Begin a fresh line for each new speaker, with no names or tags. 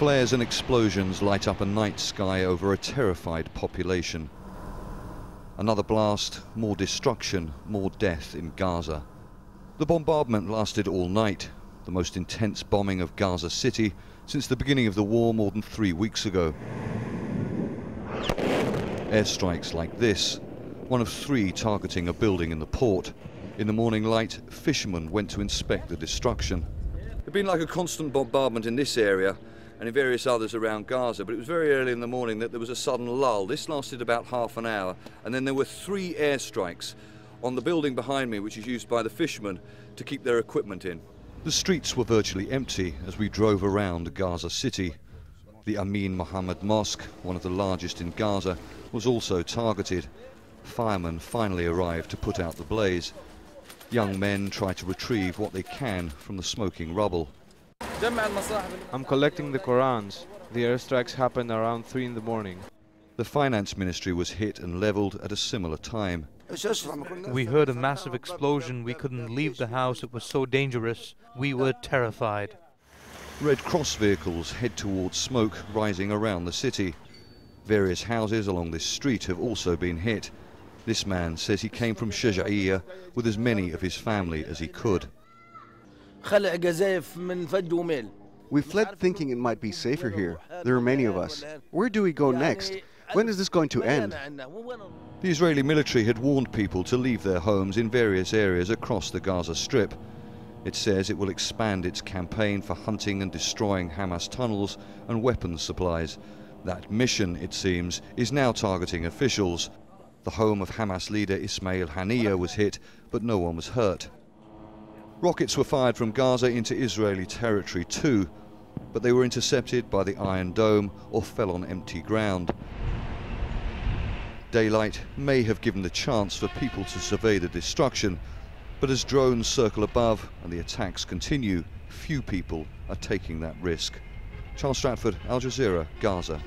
Flares and explosions light up a night sky over a terrified population. Another blast, more destruction, more death in Gaza. The bombardment lasted all night, the most intense bombing of Gaza City since the beginning of the war more than 3 weeks ago. Airstrikes like this, one of 3 targeting a building in the port. In the morning light, fishermen went to inspect the destruction. There'd been like a constant bombardment in this area and in various others around Gaza, but it was very early in the morning that there was a sudden lull. This lasted about half an hour, and then there were 3 airstrikes on the building behind me, which is used by the fishermen to keep their equipment in. The streets were virtually empty as we drove around Gaza City. The Amin Mohammed Mosque, one of the largest in Gaza, was also targeted. Firemen finally arrived to put out the blaze. Young men try to retrieve what they can from the smoking rubble.
I'm collecting the Qurans. The airstrikes happened around 3 in the morning.
The finance ministry was hit and leveled at a similar time.
We heard a massive explosion. We couldn't leave the house. It was so dangerous. We were terrified.
Red Cross vehicles head towards smoke rising around the city. Various houses along this street have also been hit. This man says he came from Jazeera with as many of his family as he could.
We fled thinking it might be safer here. There are many of us. Where do we go next? When is this going to end?
The Israeli military had warned people to leave their homes in various areas across the Gaza Strip. It says it will expand its campaign for hunting and destroying Hamas tunnels and weapons supplies. That mission, it seems, is now targeting officials. The home of Hamas leader Ismail Haniyeh was hit, but no one was hurt. Rockets were fired from Gaza into Israeli territory too, but they were intercepted by the Iron Dome or fell on empty ground. Daylight may have given the chance for people to survey the destruction, but as drones circle above and the attacks continue, few people are taking that risk. Charles Stratford, Al Jazeera, Gaza.